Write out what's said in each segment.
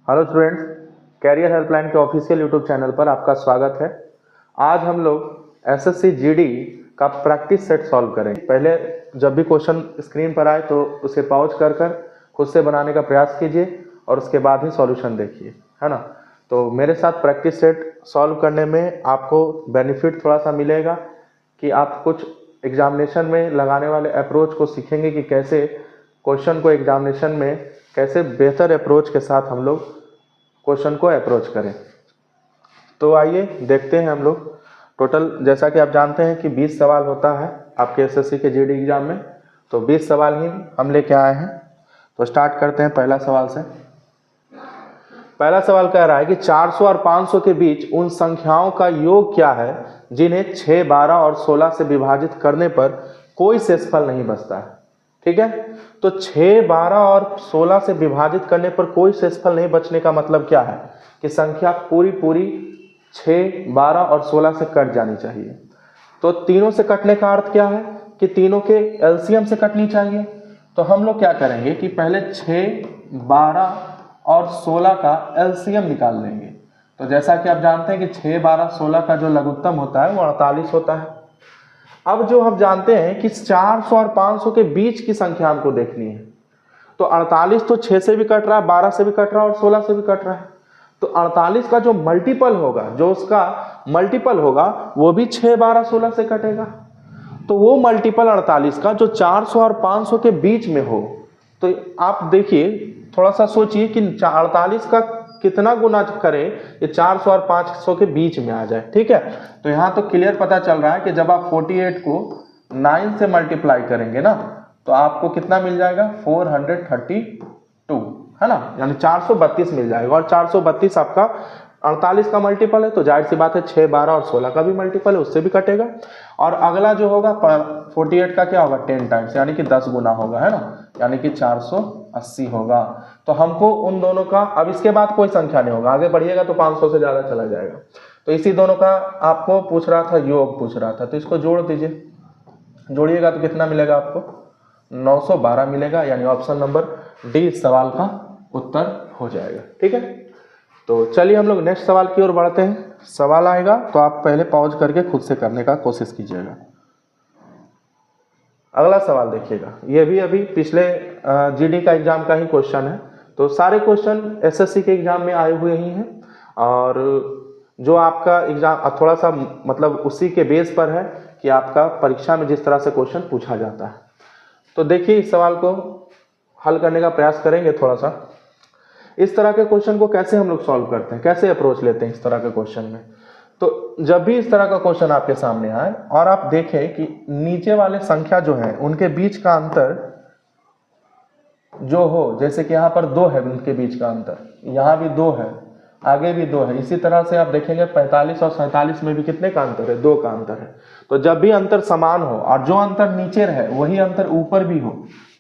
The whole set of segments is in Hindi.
हेलो स्टूडेंट्स, कैरियर हेल्पलाइन के ऑफिशियल यूट्यूब चैनल पर आपका स्वागत है। आज हम लोग एसएससी जीडी का प्रैक्टिस सेट सॉल्व करेंगे। पहले जब भी क्वेश्चन स्क्रीन पर आए तो उसे पॉज कर खुद से बनाने का प्रयास कीजिए और उसके बाद ही सॉल्यूशन देखिए, है ना। तो मेरे साथ प्रैक्टिस सेट सॉल्व करने में आपको बेनिफिट थोड़ा सा मिलेगा कि आप कुछ एग्जामिनेशन में लगाने वाले अप्रोच को सीखेंगे कि कैसे क्वेश्चन को एग्जामिनेशन में कैसे बेहतर अप्रोच के साथ हम लोग क्वेश्चन को अप्रोच करें। तो आइए देखते हैं हम लोग। टोटल जैसा कि आप जानते हैं कि 20 सवाल होता है आपके एसएससी के जीडी एग्जाम में, तो 20 सवाल ही हम लेके आए हैं। तो स्टार्ट करते हैं पहला सवाल से। पहला सवाल कह रहा है कि 400 और 500 के बीच उन संख्याओं का योग क्या है जिन्हें 6, 12 और 16 से विभाजित करने पर कोई शेषफल नहीं बचता है। ठीक है, तो 6, 12 और 16 से विभाजित करने पर कोई शेषफल नहीं बचने का मतलब क्या है कि संख्या पूरी 6, 12 और 16 से कट जानी चाहिए। तो तीनों से कटने का अर्थ क्या है कि तीनों के एलसीएम से कटनी चाहिए। तो हम लोग क्या करेंगे कि पहले 6, 12 और 16 का एलसीएम निकाल लेंगे। तो जैसा कि आप जानते हैं कि 6, 12, 16 का जो लघुत्तम होता है वो 48 होता है। अब जो हम जानते हैं कि 400 और 500 के बीच की संख्या हमको देखनी है। तो 48 तो 6 से भी कट रहा है, 12 से भी कट रहा है और 16 से भी कट रहा है। तो 48 का जो मल्टीपल होगा, जो उसका मल्टीपल होगा वो भी 6, 12, 16 से कटेगा। तो वो मल्टीपल 48 का जो 400 और 500 के बीच में हो, तो आप देखिए थोड़ा सा सोचिए कि 48 का कितना गुना करें ये 400 और 500 के बीच में आ जाए। ठीक है, तो यहाँ तो क्लियर पता चल रहा है कि जब आप 48 को 9 से मल्टीप्लाई करेंगे ना तो आपको कितना मिल जाएगा, 432, है ना, यानी 432 मिल जाएगा। और 432 आपका 48 का मल्टीपल है, तो जाहिर सी बात है 6, 12 और 16 का भी मल्टीपल है, उससे भी कटेगा। और अगला जो होगा 48 का क्या होगा, 10 टाइम्स, यानी कि 10 गुना होगा, है ना, यानी कि 480 होगा। तो हमको उन दोनों का, अब इसके बाद कोई संख्या नहीं होगा, आगे बढ़िएगा तो 500 से ज्यादा चला जाएगा। तो इसी दोनों का आपको पूछ रहा था, योग पूछ रहा था, तो इसको जोड़ दीजिए। जोड़िएगा तो कितना मिलेगा आपको, 912 मिलेगा, यानी ऑप्शन नंबर डी इस सवाल का उत्तर हो जाएगा। ठीक है, तो चलिए हम लोग नेक्स्ट सवाल की ओर बढ़ते हैं। सवाल आएगा तो आप पहले पॉज करके खुद से करने का कोशिश कीजिएगा। अगला सवाल देखिएगा, ये भी अभी पिछले जीडी का एग्जाम का ही क्वेश्चन है। तो सारे क्वेश्चन एसएससी के एग्जाम में आए हुए ही हैं और जो आपका एग्जाम थोड़ा सा मतलब उसी के बेस पर है कि आपका परीक्षा में जिस तरह से क्वेश्चन पूछा जाता है। तो देखिए इस सवाल को हल करने का प्रयास करेंगे। थोड़ा सा इस तरह के क्वेश्चन को कैसे हम लोग सॉल्व करते हैं, कैसे अप्रोच लेते हैं इस तरह के क्वेश्चन में। तो जब भी इस तरह का क्वेश्चन आपके सामने आए और आप देखें कि नीचे वाले संख्या जो है उनके बीच का अंतर जो हो, जैसे कि यहाँ पर 2 है, उनके बीच का अंतर, यहाँ भी 2 है, आगे भी 2 है, इसी तरह से आप देखेंगे 45 और 47 में भी कितने का अंतर है, 2 का अंतर है। तो जब भी अंतर समान हो और जो अंतर नीचे रहे वही अंतर ऊपर भी हो,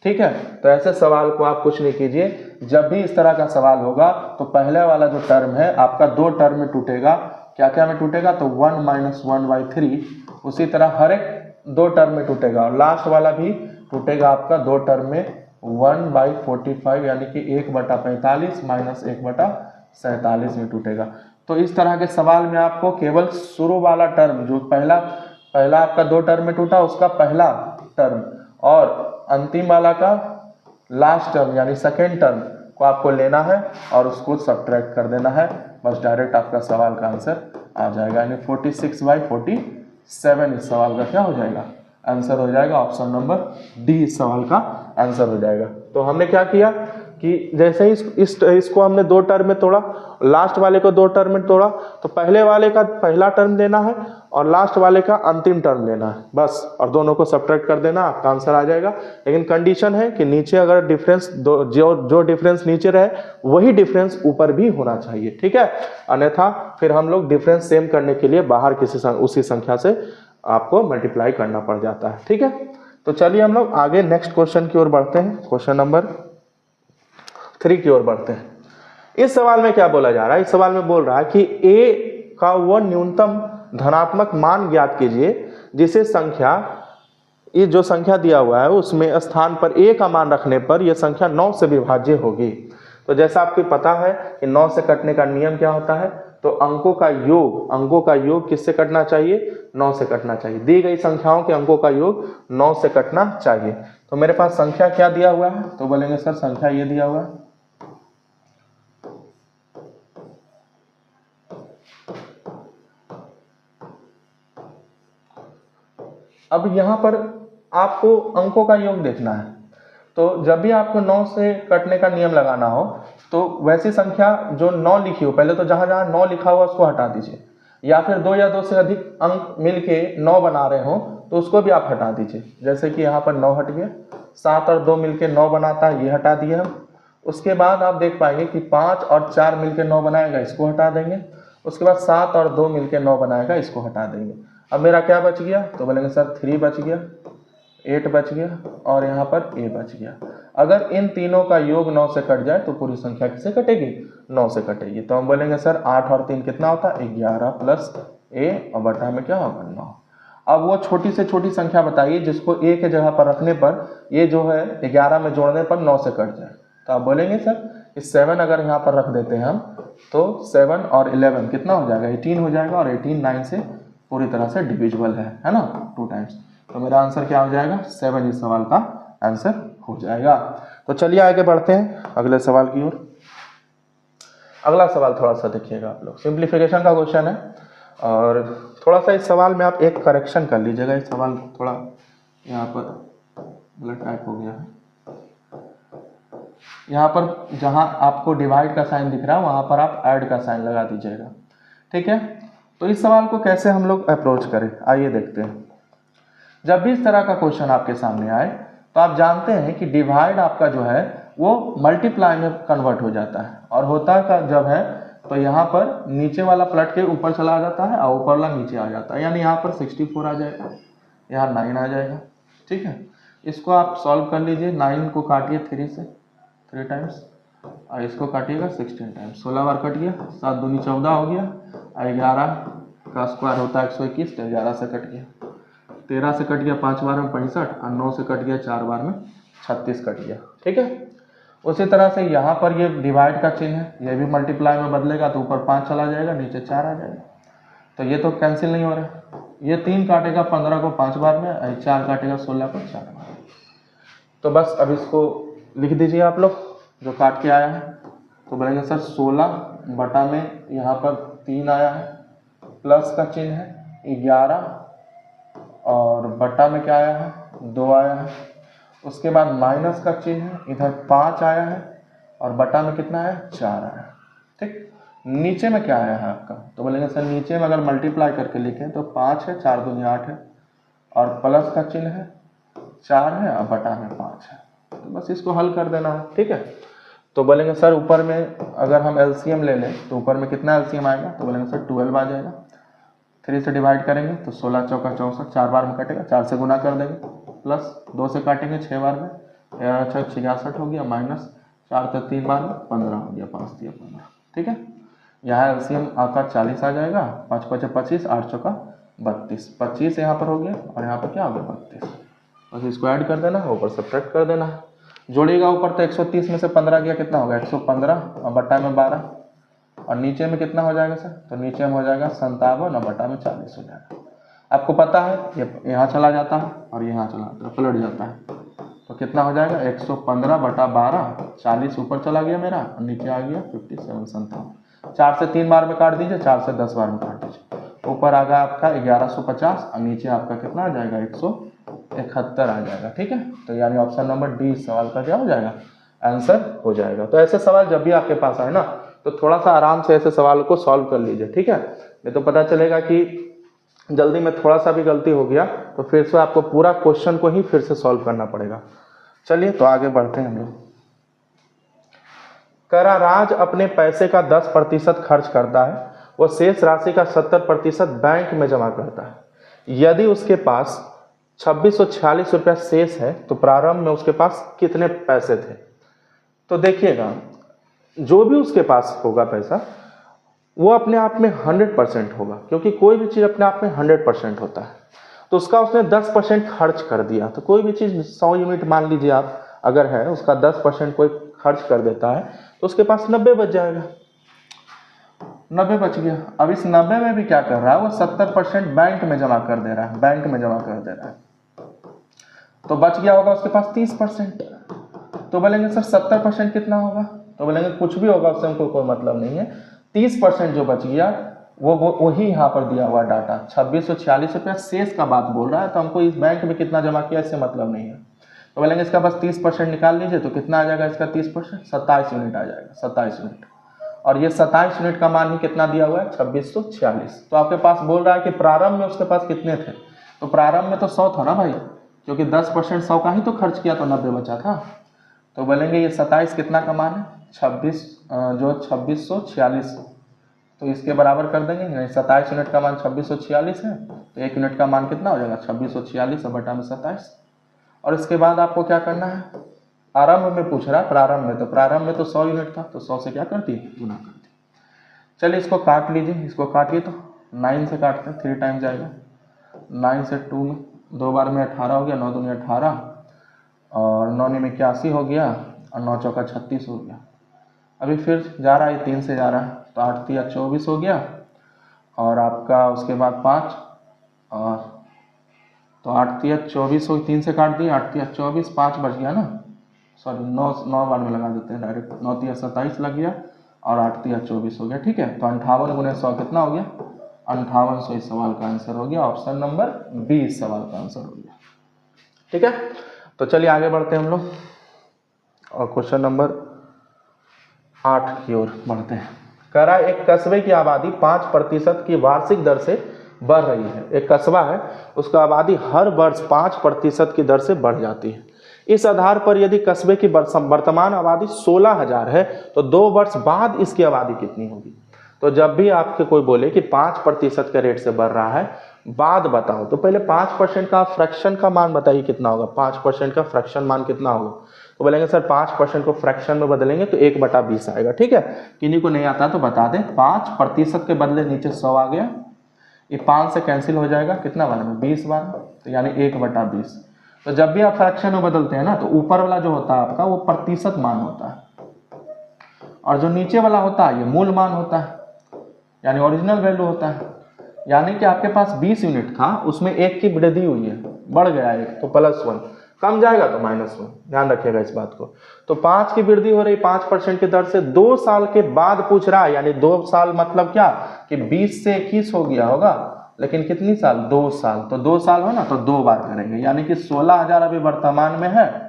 ठीक है, तो ऐसे सवाल को आप कुछ नहीं कीजिए। जब भी इस तरह का सवाल होगा तो पहले वाला जो टर्म है आपका 2 टर्म में टूटेगा। क्या क्या में टूटेगा, तो 1 - 1/3, उसी तरह हर एक 2 टर्म में टूटेगा और लास्ट वाला भी टूटेगा आपका 2 टर्म में 1/45, यानी कि 1/45 - 1/47 में टूटेगा। तो इस तरह के सवाल में आपको केवल शुरू वाला टर्म, जो पहला आपका 2 टर्म में टूटा उसका पहला टर्म और अंतिम वाला का लास्ट टर्म यानी सेकेंड टर्म को आपको लेना है और उसको सब्ट्रैक्ट कर देना है। बस डायरेक्ट आपका सवाल का आंसर आ जाएगा, यानी 46/47 इस सवाल का क्या हो जाएगा, आंसर हो जाएगा। ऑप्शन नंबर डी इस सवाल का आंसर हो जाएगा। तो हमने क्या किया कि जैसे ही इसको हमने 2 टर्म में तोड़ा, लास्ट वाले को 2 टर्म में तोड़ा, तो पहले वाले का पहला टर्म लेना है और लास्ट वाले का अंतिम टर्म लेना है बस, और दोनों को सब्ट्रैक्ट कर देना, आपका आंसर आ जाएगा। लेकिन कंडीशन है कि नीचे अगर डिफरेंस जो डिफरेंस नीचे रहे वही डिफरेंस ऊपर भी होना चाहिए। ठीक है, अन्यथा फिर हम लोग डिफरेंस सेम करने के लिए बाहर उसी संख्या से आपको मल्टीप्लाई करना पड़ जाता है। ठीक है, तो चलिए हम लोग आगे नेक्स्ट क्वेश्चन की ओर बढ़ते हैं, क्वेश्चन नंबर 3 की ओर बढ़ते हैं। इस सवाल में क्या बोला जा रहा है, इस सवाल में बोल रहा है कि a का वह न्यूनतम धनात्मक मान ज्ञात कीजिए जिसे संख्या, ये जो संख्या दिया हुआ है उसमें स्थान पर a का मान रखने पर यह संख्या 9 से विभाज्य होगी। तो जैसा आपको पता है कि 9 से कटने का नियम क्या होता है, तो अंकों का योग किससे कटना चाहिए, 9 से कटना चाहिए। दी गई संख्याओं के अंकों का योग 9 से कटना चाहिए। तो मेरे पास संख्या क्या दिया हुआ है, तो बोलेंगे सर संख्या ये दिया हुआ है। अब यहां पर आपको अंकों का योग देखना है, तो जब भी आपको 9 से कटने का नियम लगाना हो तो वैसी संख्या जो 9 लिखी हो, पहले तो जहां जहां 9 लिखा हुआ उसको हटा दीजिए, या फिर 2 या 2 से अधिक अंक मिलके 9 बना रहे हो तो उसको भी आप हटा दीजिए। जैसे कि यहाँ पर 9 हट गया, 7 और 2 मिलके 9 बनाता है, ये हटा दिए हम। उसके बाद आप देख पाएंगे कि 5 और 4 मिलके 9 बनाएगा, इसको हटा देंगे। उसके बाद 7 और 2 मिलके 9 बनाएगा, इसको हटा देंगे। अब मेरा क्या बच गया, तो बोलेंगे सर 3 बच गया, 8 बच गया और यहाँ पर a बच गया। अगर इन तीनों का योग 9 से कट जाए तो पूरी संख्या किससे कटेगी, 9 से कटेगी। तो हम बोलेंगे सर 8 और 3 कितना होता है, 11 प्लस a और बटा में क्या होगा, 9। अब वो छोटी से छोटी संख्या बताइए जिसको a के जगह पर रखने पर ये जो है 11 में जोड़ने पर 9 से कट जाए। तो आप बोलेंगे सर इस 7 अगर यहाँ पर रख देते हैं हम तो 7 और 11 कितना हो जाएगा, 18 हो जाएगा, और 18 9 से पूरी तरह से डिविजिबल है ना, 2 टाइम्स। तो मेरा आंसर क्या हो जाएगा, 7 इस सवाल का आंसर हो जाएगा। तो चलिए आगे बढ़ते हैं अगले सवाल की ओर। अगला सवाल थोड़ा सा देखिएगा आप लोग, सिंप्लीफिकेशन का क्वेश्चन है, और थोड़ा सा इस सवाल में आप एक करेक्शन कर लीजिएगा। इस सवाल थोड़ा यहाँ पर गलत टाइप हो गया है। यहाँ पर जहाँ आपको डिवाइड का साइन दिख रहा है वहाँ पर आप ऐड का साइन लगा दीजिएगा, ठीक है। तो इस सवाल को कैसे हम लोग अप्रोच करें, आइए देखते हैं। जब भी इस तरह का क्वेश्चन आपके सामने आए तो आप जानते हैं कि डिवाइड आपका जो है वो मल्टीप्लाई में कन्वर्ट हो जाता है, और होता का जब है तो यहाँ पर नीचे वाला पलट के ऊपर चला जाता है और ऊपर वाला नीचे आ जाता है, यानी यहाँ पर 64 आ जाएगा, यहाँ 9 आ जाएगा, ठीक है। इसको आप सॉल्व कर लीजिए, 9 को काटिए 3 से 3 टाइम्स, और इसको काटिएगा 16 टाइम्स, 16 बार कट गया, 7 दूनी 14 हो गया, और 11 का स्क्वायर होता है 121, तो 11 से कट गया, 13 से कट गया 5 बार में 65, और 9 से कट गया 4 बार में 36 कट गया, ठीक है। उसी तरह से यहाँ पर ये डिवाइड का चिन्ह है, ये भी मल्टीप्लाई में बदलेगा तो ऊपर 5 चला जाएगा, नीचे 4 आ जाएगा, तो ये तो कैंसिल नहीं हो रहा है। ये 3 काटेगा 15 को 5 बार में, और 4 काटेगा 16 को 4 बार में। तो बस अब इसको लिख दीजिए आप लोग जो काट के आया है। तो बोलेंगे सर 16 बटा में यहाँ पर 3 आया है, प्लस का चिन्ह है 11, और बटा में क्या आया है, 2 आया है। उसके बाद माइनस का चिन्ह है, इधर 5 आया है, और बटा में कितना है, 4 आया है, ठीक। नीचे में क्या आया है आपका, तो बोलेंगे सर नीचे में अगर मल्टीप्लाई करके लिखें तो 5 है, 4 दूनी 8 है, और प्लस का चिन्ह है, 4 है, और बटा में 5 है। तो बस इसको हल कर देना है, ठीक है। तो बोलेंगे सर ऊपर में अगर हम एलसीएम ले लें तो ऊपर में कितना एलसीएम आएगा, तो बोलेंगे सर 12 आ जाएगा। 3 से डिवाइड करेंगे तो 16 चौका 64, 4 बार में कटेगा, 4 से गुना कर देंगे, प्लस 2 से काटेंगे 6 बार में, 13 6 66 हो गया, माइनस 4 से 3 बार में 15 हो गया, 5 दिया 15, ठीक है। यहाँ एलसीएम आपका 40 आ जाएगा, 5 5 25, 8 चौका 32, 25 यहाँ पर हो गया, और यहाँ पर क्या हो गया 32। बस इसको ऐड कर देना है, ऊपर सब्ट्रैक्ट कर देना है, जोड़िएगा ऊपर तो 130 में से 15 गया, कितना होगा 115, और बटा में 12, और नीचे में कितना हो जाएगा सर, तो नीचे में हो जाएगा 57, और बटा में 40 हो जाएगा। आपको पता है ये यहाँ चला जाता है और यहाँ चला जाता है, पलट जाता है, तो कितना हो जाएगा 115 बटा 12, 40 ऊपर चला गया मेरा, और नीचे आ गया 57, 57। 4 से 3 बार में काट दीजिए, 4 से 10 बार में काट दीजिए, ऊपर आ गया आपका 1150, और नीचे आपका कितना आ जाएगा 171 आ जाएगा, ठीक है। तो यानी ऑप्शन नंबर डी सवाल का क्या हो जाएगा, आंसर हो जाएगा। तो ऐसे सवाल जब भी आपके पास आए ना तो थोड़ा सा आराम से ऐसे सवाल को सॉल्व कर लीजिए, ठीक है। नहीं तो पता चलेगा कि जल्दी में थोड़ा सा भी गलती हो गया तो फिर से आपको पूरा क्वेश्चन को ही फिर से सॉल्व करना पड़ेगा। चलिए तो आगे बढ़ते हैं हम लोग। कराराज अपने पैसे का 10% खर्च करता है, वह शेष राशि का 70% बैंक में जमा करता है। यदि उसके पास 2646 रुपया शेष है तो प्रारंभ में उसके पास कितने पैसे थे। तो देखिएगा जो भी उसके पास होगा पैसा वो अपने आप में 100% होगा, क्योंकि कोई भी चीज़ अपने आप में 100% होता है। तो उसका उसने 10% खर्च कर दिया, तो कोई भी चीज़ 100 यूनिट मान लीजिए आप अगर है, उसका 10% कोई खर्च कर देता है तो उसके पास 90 बच जाएगा, 90 बच गया। अब इस 90 में भी क्या कर रहा है वो 70% बैंक में जमा कर दे रहा है, बैंक में जमा कर दे रहा है, तो बच गया होगा उसके पास 30%। तो बोलेंगे सर 70% कितना होगा, तो बोलेंगे कुछ भी होगा उससे हमको कोई मतलब नहीं है, 30% जो बच गया वो वही यहाँ पर दिया हुआ डाटा 2646 रुपया शेष का बात बोल रहा है, तो हमको इस बैंक में कितना जमा किया इससे मतलब नहीं है। तो बोलेंगे इसका बस 30% निकाल लीजिए, तो कितना आ जाएगा इसका 30%, 27 यूनिट आ जाएगा, 27 यूनिट। और ये 27 यूनिट का मान ही कितना दिया हुआ है 2646। तो आपके पास बोल रहा है कि प्रारंभ में उसके पास कितने थे, तो प्रारंभ में तो 100 था ना भाई, क्योंकि 10% 100 का ही तो खर्च किया तो 90 बचा था। तो बोलेंगे ये 27 कितना का मान है 2646, तो इसके बराबर कर देंगे, नहीं 27 यूनिट का मान 2646 है, तो 1 यूनिट का मान कितना हो जाएगा 2646 बटा में 27। और इसके बाद आपको क्या करना है, आरंभ में पूछ रहा है, प्रारंभ में, तो प्रारंभ में तो 100 यूनिट था, तो 100 से क्या करती है गुना करती। चलिए इसको काट लीजिए, इसको काटिए, तो 9 से काटते हैं 3 टाइम जाएगा, 9 से 2 में 2 बार में 18 हो गया, 9 दूनी 18 और 9 में 81 हो गया और 9 चौका 36 हो गया। अभी फिर जा रहा है 3 से जा रहा है, तो 8 तिया 24 हो गया और आपका उसके बाद 5 और तो 8 तिया 24 हो, 3 से काट दिए, 8 तिया 24, 5 बच गया ना, सॉरी 9 बार में लगा देते हैं डायरेक्ट, 9 तिया 27 लग गया और 8 तिया 24 हो गया, ठीक है। तो 58 गुने 100 कितना हो गया 5800, इस सवाल का आंसर हो गया, ऑप्शन नंबर बी इस सवाल का आंसर हो गया, ठीक है। तो चलिए आगे बढ़ते हैं हम लोग और क्वेश्चन नंबर 8 की ओर बढ़ते हैं। कह रहा है एक कस्बे की आबादी 5% की वार्षिक दर से बढ़ रही है। एक कस्बा है, उसका आबादी हर वर्ष 5% की दर से बढ़ जाती है। इस आधार पर यदि कस्बे की वर्तमान आबादी 16,000 है तो 2 वर्ष बाद इसकी आबादी कितनी होगी। तो जब भी आपके कोई बोले कि 5% के रेट से बढ़ रहा है, बाद बताओ, तो पहले 5% का फ्रैक्शन का मान बताइए कितना होगा, 5% का फ्रैक्शन मान कितना होगा। तो बोलेंगे सर 5% को फ्रैक्शन में बदलेंगे तो 1/20 आएगा, ठीक है। किन्हीं को नहीं आता तो बता दें, 5% के बदले नीचे 100 आ गया, ये 5 से कैंसिल हो जाएगा, कितना बार में 20 बार, तो यानी 1/20। तो जब भी आप फ्रैक्शन में बदलते हैं ना, तो ऊपर वाला जो होता है आपका वो प्रतिशत मान होता है और जो नीचे वाला होता है ये मूल मान होता है, यानी ओरिजिनल वैल्यू होता है। यानी कि आपके पास 20 यूनिट था, उसमें 1 की वृद्धि हुई है, बढ़ गया 1, तो +1, कम जाएगा तो -1, ध्यान रखिएगा इस बात को। तो 5 की वृद्धि हो रही 5% की दर से 2 साल के बाद पूछ रहा है, यानी 2 साल मतलब क्या कि 20 से 21 हो गया होगा, लेकिन कितनी साल 2 साल, तो 2 साल हो ना, तो 2 बार करेंगे, यानी कि 16,000 अभी वर्तमान में है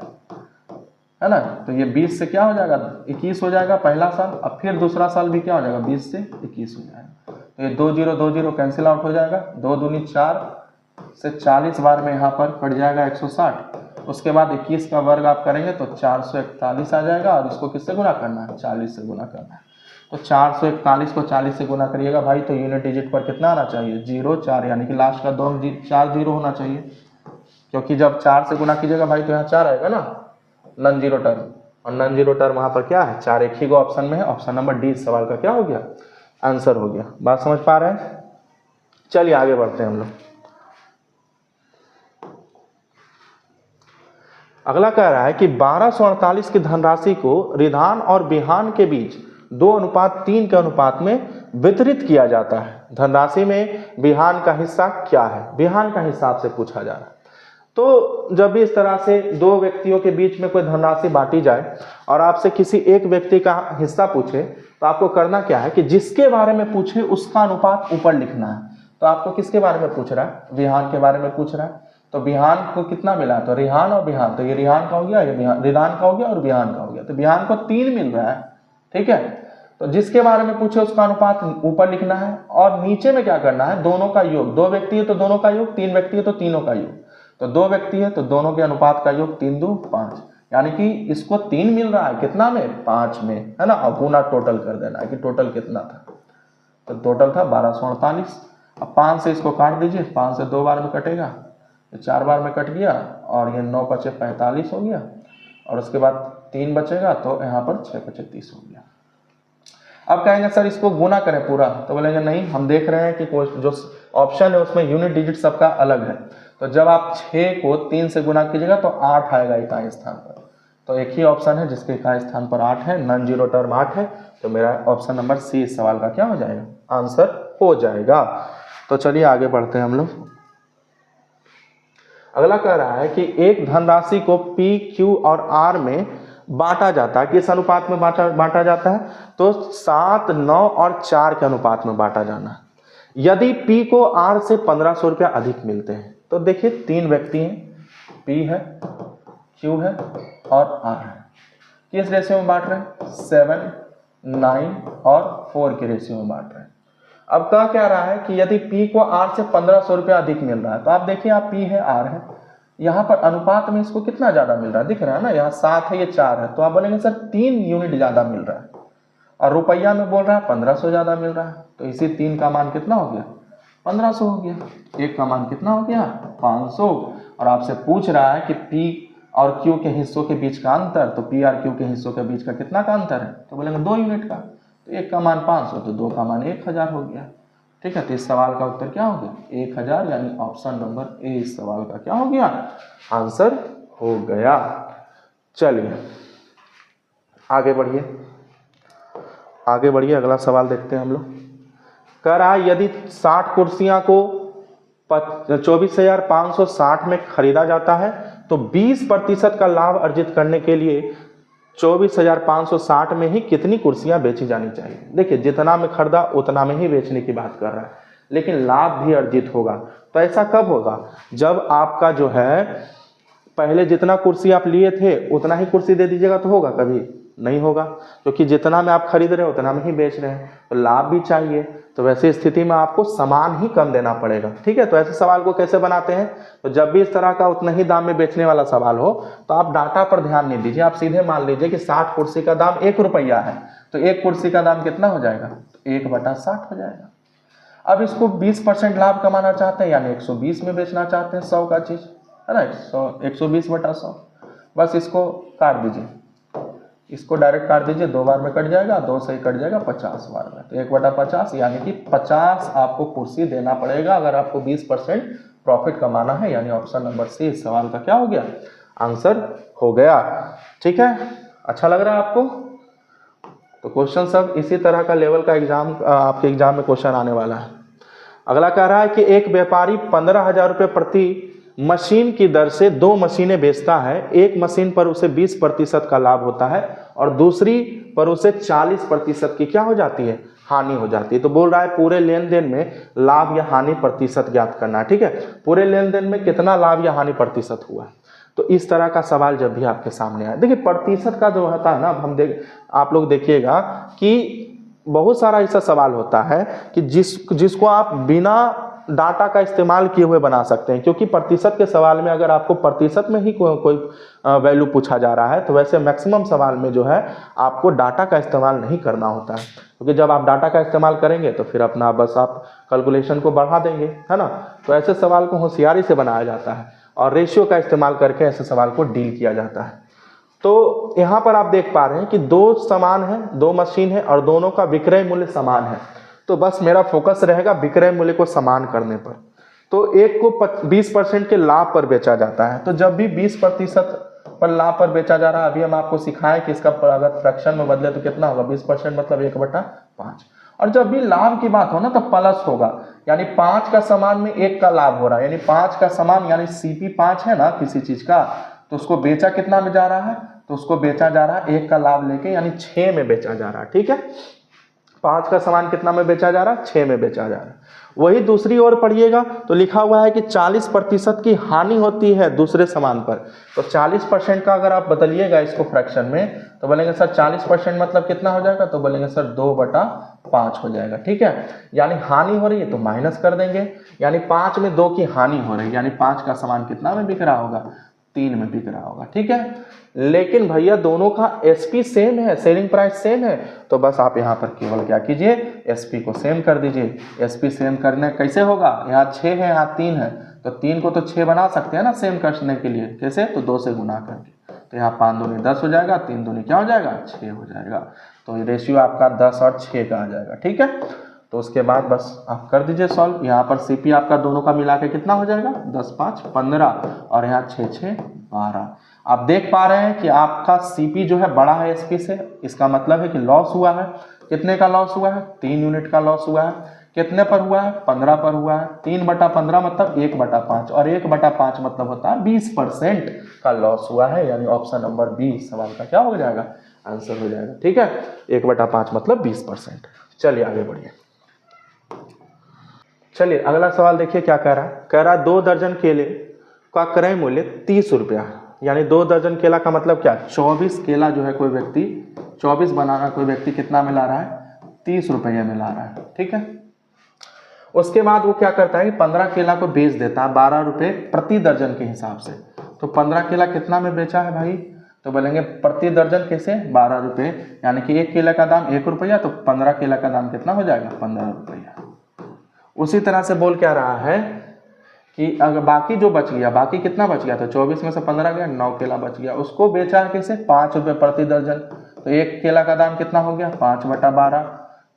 ना, तो ये 20 से क्या हो जाएगा 21 हो जाएगा पहला साल, अब फिर दूसरा साल भी क्या हो जाएगा 20 से 21 हो जाएगा, तो ये 2 0 कैंसिल आउट हो जाएगा, 2 दूनी 4 से 40 बार में यहाँ पर कट जाएगा 160, उसके बाद 21 का वर्ग आप करेंगे तो 441 आ जाएगा और इसको किससे गुना करना है 40 से गुना करना है। तो 441 को 40 से गुना करिएगा भाई, तो यूनिट डिजिट पर कितना आना चाहिए 0 4, यानी कि लास्ट का 4 0 होना चाहिए, क्योंकि जब 4 से गुना कीजिएगा भाई तो यहाँ 4 आएगा ना, नॉन जीरो टर्म, और नॉन जीरो टर्म वहाँ पर क्या है 4, एक ही को ऑप्शन में है, ऑप्शन नंबर डी सवाल का क्या हो गया आंसर हो गया। बात समझ पा रहे हैं, चलिए आगे बढ़ते हैं हम लोग। अगला कह रहा है कि 1248 की धनराशि को रिधान और बिहान के बीच 2:3 के अनुपात में वितरित किया जाता है। धनराशि में बिहान का हिस्सा क्या है, बिहान का हिसाब से पूछा जा रहा है। तो जब भी इस तरह से 2 व्यक्तियों के बीच में कोई धनराशि बांटी जाए और आपसे किसी एक व्यक्ति का हिस्सा पूछे, तो आपको करना क्या है कि जिसके बारे में पूछे उसका अनुपात ऊपर लिखना है। तो आपको किसके बारे में पूछ रहा है, बिहान के बारे में पूछ रहा है, तो बिहान को कितना मिला, तो रिहान और बिहान, तो ये रिहान का हो गया, ये रिहान का हो गया और बिहान का हो गया, तो बिहान को 3 मिल रहा है, ठीक है। तो जिसके बारे में पूछे उसका अनुपात ऊपर लिखना है और नीचे में क्या करना है, दोनों का योग, 2 व्यक्ति है तो दोनों का योग, 3 व्यक्ति है तो तीनों का योग, तो 2 व्यक्ति है तो दोनों के अनुपात का योग 3 2 5, यानी कि इसको 3 मिल रहा है कितना में 5 में, है ना, और गुना टोटल कर देना है कि टोटल कितना था, तो टोटल था 1248। अब 5 से इसको काट दीजिए, 5 से 2 बार में कटेगा, तो 4 बार में कट गया और ये 9 × 5 = 45 हो गया और उसके बाद 3 बचेगा, तो यहाँ पर 6 × 5 = 30 हो गया। अब कहेंगे सर इसको गुना करें पूरा, तो बोलेंगे नहीं, हम देख रहे हैं कि जो ऑप्शन है उसमें यूनिट डिजिट सबका अलग है, तो जब आप 6 को 3 से गुना कीजिएगा तो 8 आएगा इकाई स्थान पर, तो एक ही ऑप्शन है जिसके का स्थान पर 8 है, नॉन जीरो टर्म 8 है, तो मेरा ऑप्शन नंबर सी इस सवाल का क्या हो जाएगा, आंसर हो जाएगा। तो चलिए आगे बढ़ते हैं हम लोग। अगला कह रहा है कि एक धनराशि को पी, क्यू और आर में बांटा जाता है, किस अनुपात में बांटा जाता है, तो 7, 9 और 4 के अनुपात में बांटा जाना। यदि पी को आर से 1500 रुपया अधिक मिलते हैं, तो देखिए 3 व्यक्ति हैं, पी है, क्यू है और आर है, किस रेशियो में बांट रहे हैं, 7, 9 और 4 के रेशियो में बांट रहे हैं। अब कह क्या रहा है कि यदि P को R से 1500 रुपया अधिक मिल रहा है, तो आप देखिए आप P है, R है, यहाँ पर अनुपात में इसको कितना ज्यादा मिल रहा है, दिख रहा है ना, यहाँ 7 है, ये 4 है, तो आप बोलेंगे सर 3 यूनिट ज्यादा मिल रहा है, और रुपया में बोल रहा है 1500 ज्यादा मिल रहा है, तो इसी 3 का मान कितना हो गया, 1500 हो गया। एक का मान कितना हो गया, 500, और आपसे पूछ रहा है कि P और Q के हिस्सों के बीच का अंतर, तो P और Q के हिस्सों के बीच का कितना का अंतर है, तो बोलेंगे 2 यूनिट का, तो एक का मान 500 तो 2 का मान 1000 हो गया। ठीक है, तो इस सवाल का उत्तर क्या हो गया, 1000, यानी ऑप्शन नंबर ए इस सवाल का क्या हो गया, आंसर हो गया। चलिए आगे बढ़िए, आगे बढ़िए, अगला सवाल देखते हैं हम लोग। कह रहा है यदि 60 कुर्सियां को 24,560 में खरीदा जाता है, तो 20% का लाभ अर्जित करने के लिए 24,560 में ही कितनी कुर्सियां बेची जानी चाहिए। देखिए जितना में खरीदा उतना में ही बेचने की बात कर रहा है, लेकिन लाभ भी अर्जित होगा। तो ऐसा कब होगा, जब आपका जो है पहले जितना कुर्सी आप लिए थे उतना ही कुर्सी दे दीजिएगा तो होगा, कभी नहीं होगा, क्योंकि जितना में आप खरीद रहे हो उतना में ही बेच रहे हैं, तो लाभ भी चाहिए, तो वैसे स्थिति में आपको सामान ही कम देना पड़ेगा। ठीक है, तो ऐसे सवाल को कैसे बनाते हैं, तो जब भी इस तरह का उतना ही दाम में बेचने वाला सवाल हो तो आप डाटा पर ध्यान नहीं दीजिए, आप सीधे मान लीजिए कि 60 कुर्सी का दाम 1 रुपया है, तो एक कुर्सी का दाम कितना हो जाएगा, 1/60 हो जाएगा। अब इसको 20% लाभ कमाना चाहते हैं, यानी 120 में बेचना चाहते हैं 100 का चीज, है ना, 120/100, बस इसको काट दीजिए, इसको डायरेक्ट काट दीजिए, 2 बार में कट जाएगा, 2 से ही कट जाएगा 50 बार में, तो 1/50, यानी कि 50 आपको कुर्सी देना पड़ेगा अगर आपको 20% प्रॉफिट कमाना है, यानी ऑप्शन नंबर सी इस सवाल का क्या हो गया, आंसर हो गया। ठीक है, अच्छा लग रहा है आपको। तो क्वेश्चन सब इसी तरह का लेवल का एग्जाम आपके एग्जाम में क्वेश्चन आने वाला है। अगला कह रहा है कि एक व्यापारी 15,000 रुपये प्रति मशीन की दर से 2 मशीनें बेचता है, एक मशीन पर उसे 20% का लाभ होता है और दूसरी पर उसे 40% की क्या हो जाती है, हानि हो जाती है। तो बोल रहा है पूरे लेन देन में लाभ या हानि प्रतिशत ज्ञात करना है। ठीक है, पूरे लेन देन में कितना लाभ या हानि प्रतिशत हुआ। तो इस तरह का सवाल जब भी आपके सामने आए, देखिए प्रतिशत का जो होता है ना, अब आप लोग देखिएगा कि बहुत सारा ऐसा सवाल होता है कि जिसको आप बिना डाटा का इस्तेमाल किए हुए बना सकते हैं, क्योंकि प्रतिशत के सवाल में अगर आपको प्रतिशत में ही कोई वैल्यू पूछा जा रहा है, तो वैसे मैक्सिमम सवाल में जो है आपको डाटा का इस्तेमाल नहीं करना होता है, क्योंकि जब आप डाटा का इस्तेमाल करेंगे तो फिर अपना बस आप कैलकुलेशन को बढ़ा देंगे, है ना। तो ऐसे सवाल को होशियारी से बनाया जाता है और रेशियो का इस्तेमाल करके ऐसे सवाल को डील किया जाता है। तो यहाँ पर आप देख पा रहे हैं कि 2 सामान है, 2 मशीन है और दोनों का विक्रय मूल्य समान है, तो बस मेरा फोकस रहेगा विक्रय मूल्य को समान करने पर। तो एक को 20% के लाभ पर बेचा जाता है, तो जब भी 20% पर लाभ पर बेचा जा रहा है, अभी हम आपको सिखाएं कि इसका अगर फ्रैक्शन में बदले तो कितना होगा, 20% मतलब 1/5, और जब भी लाभ की बात हो ना तो प्लस होगा, यानी 5 का सामान में 1 का लाभ हो रहा है, यानी 5 का सामान यानी CP 5 है ना किसी चीज का, तो उसको बेचा कितना में जा रहा है, तो उसको बेचा जा रहा है 1 का लाभ लेके, यानी 6 में बेचा जा रहा है। ठीक है, 5 का सामान कितना में बेचा जा रहा है, 6 में बेचा जा रहा है। वही दूसरी ओर पढ़िएगा तो लिखा हुआ है कि 40% की हानि होती है दूसरे सामान पर, तो 40% का अगर आप बदलिएगा इसको फ्रैक्शन में तो बोलेंगे सर 40% मतलब कितना हो जाएगा, तो बोलेंगे सर 2/5 हो जाएगा। ठीक है, यानी हानि हो रही है तो माइनस कर देंगे, यानी 5 में 2 की हानि हो रही है, यानी 5 का सामान कितना में बिक रहा होगा, 3 में बिक रहा होगा। ठीक है, लेकिन भैया दोनों का SP सेम है, सेलिंग प्राइस सेम है, तो बस आप यहाँ पर केवल क्या कीजिए, SP को सेम कर दीजिए। SP सेम करने कैसे होगा, यहाँ 6 है यहाँ 3 है, तो 3 को तो 6 बना सकते हैं ना सेम करने के लिए, कैसे, तो 2 से गुना करके, तो यहाँ 5 दूनी 10 हो जाएगा, 3 दूनी क्या हो जाएगा, 6 हो जाएगा। तो ये रेशियो आपका 10 और 6 का आ जाएगा। ठीक है, तो उसके बाद बस आप कर दीजिए सॉल्व। यहाँ पर CP आपका दोनों का मिला के कितना हो जाएगा, 10 5 15 और यहाँ 6 6 12, आप देख पा रहे हैं कि आपका सीपी जो है बड़ा है एसपी से, इसका मतलब है कि लॉस हुआ है। कितने का लॉस हुआ है? 3 यूनिट का लॉस हुआ है। कितने पर हुआ है? 15 पर हुआ है। 3/15 मतलब 1/5, और 1/5 मतलब होता है 20% का लॉस हुआ है, यानी ऑप्शन नंबर बी सवाल का क्या हो जाएगा? आंसर हो जाएगा। ठीक है, 1/5 मतलब 20%। चलिए आगे बढ़िए। चलिए अगला सवाल देखिए क्या कह रहा है। कह रहा है 2 दर्जन केले का क्रय मूल्य 30 रुपया, यानी 2 दर्जन केला का मतलब क्या? 24 केला जो है कोई व्यक्ति 24 बनाना कोई व्यक्ति कितना में ला रहा है? 30 रुपये में ला रहा है। ठीक है, उसके बाद वो क्या करता है कि 15 केला को बेच देता है 12 रुपये प्रति दर्जन के हिसाब से। तो 15 केला कितना में बेचा है भाई? तो बोलेंगे प्रति दर्जन कैसे? 12 रुपये, यानी कि 1 केला का दाम 1 रुपया, तो 15 केला का दाम कितना हो जाएगा? 15 रुपया। उसी तरह से बोल क्या रहा है कि अगर बाकी जो बच गया, बाकी कितना बच गया? तो 24 में से 15 गया, 9 केला बच गया, उसको बेचा है कैसे? 5 रुपये प्रति दर्जन। तो 1 केला का दाम कितना हो गया? 5/12।